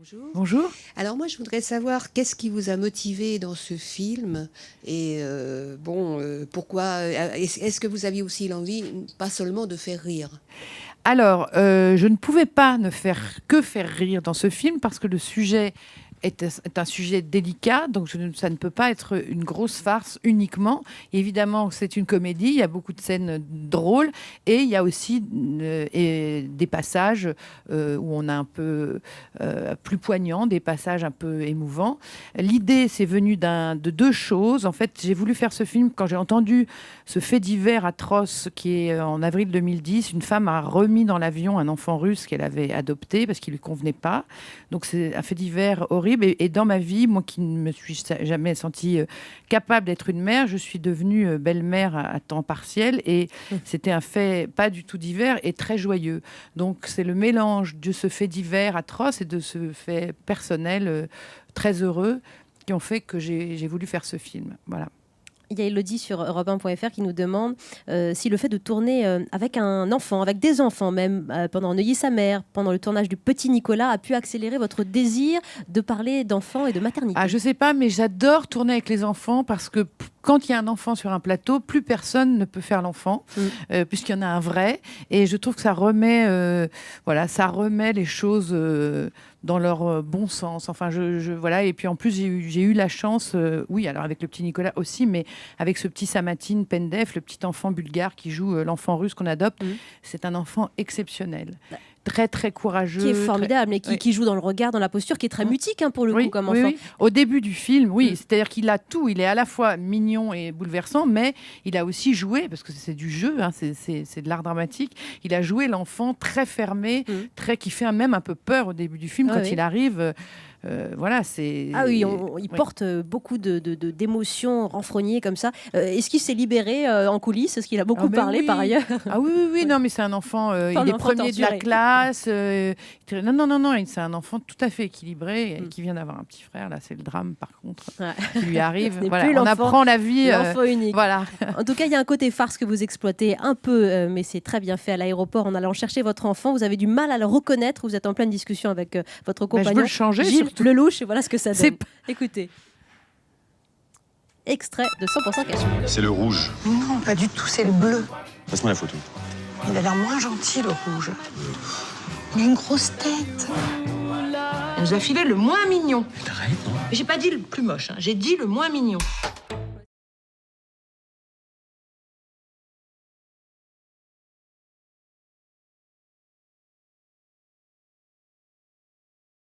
Bonjour. Bonjour. Alors moi, je voudrais savoir qu'est-ce qui vous a motivé dans ce film et pourquoi est-ce que vous aviez aussi l'envie, pas seulement de faire rire? Alors, je ne pouvais pas ne faire que faire rire dans ce film parce que le sujet est un sujet délicat, donc ça ne peut pas être une grosse farce uniquement. Évidemment, c'est une comédie, il y a beaucoup de scènes drôles et il y a aussi des passages où on a un peu plus poignant, des passages un peu émouvants. L'idée, c'est venu de deux choses. En fait, j'ai voulu faire ce film quand j'ai entendu ce fait divers atroce qui est en avril 2010. Une femme a remis dans l'avion un enfant russe qu'elle avait adopté parce qu'il lui convenait pas. Donc c'est un fait divers horrible. Et dans ma vie, moi qui ne me suis jamais sentie capable d'être une mère, je suis devenue belle-mère à temps partiel. Et c'était un fait pas du tout divers et très joyeux. Donc c'est le mélange de ce fait divers atroce et de ce fait personnel très heureux qui ont fait que j'ai voulu faire ce film. Voilà. Il y a Elodie sur Europe1.fr qui nous demande si le fait de tourner avec un enfant, avec des enfants même, pendant Neuilly sa mère, pendant le tournage du Petit Nicolas, a pu accélérer votre désir de parler d'enfants et de maternité. Ah, je sais pas, mais j'adore tourner avec les enfants parce que quand il y a un enfant sur un plateau, plus personne ne peut faire l'enfant, puisqu'il y en a un vrai. Et je trouve que ça remet les choses dans leur bon sens. Enfin, voilà. Et puis en plus, j'ai eu la chance, oui, alors avec le Petit Nicolas aussi, mais avec ce petit Samatine Pendef, le petit enfant bulgare qui joue l'enfant russe qu'on adopte. C'est un enfant exceptionnel. Très, très courageux. Qui est formidable et qui joue dans le regard, dans la posture, qui est très mutique pour le coup comme enfant. Oui. Au début du film, c'est-à-dire qu'il a tout. Il est à la fois mignon et bouleversant, mais il a aussi joué, parce que c'est du jeu, c'est de l'art dramatique, il a joué l'enfant très fermé, qui fait même un peu peur au début du film quand il arrive. C'est... Ah oui, il porte beaucoup d'émotions renfrognées comme ça. Est-ce qu'il s'est libéré en coulisses? Est-ce qu'il a beaucoup parlé par ailleurs? Ah oui, non, mais c'est un enfant, il est premier de la classe. Non, c'est un enfant tout à fait équilibré qui vient d'avoir un petit frère. Là, c'est le drame, par contre, qui lui arrive. Voilà, on apprend la vie. L'enfant unique. Voilà. En tout cas, il y a un côté farce que vous exploitez un peu, mais c'est très bien fait à l'aéroport en allant chercher votre enfant. Vous avez du mal à le reconnaître. Vous êtes en pleine discussion avec votre compagnon. Je veux le changer, Gilles Lelouch, et voilà ce que ça donne. Écoutez. Extrait de 100% Cachemire. C'est le rouge. Non, pas du tout, c'est le bleu. Passe-moi la photo. Il a l'air moins gentil, le rouge. Il a une grosse tête. Il nous a filé le moins mignon. T'arrêtes, non? J'ai pas dit le plus moche, j'ai dit le moins mignon.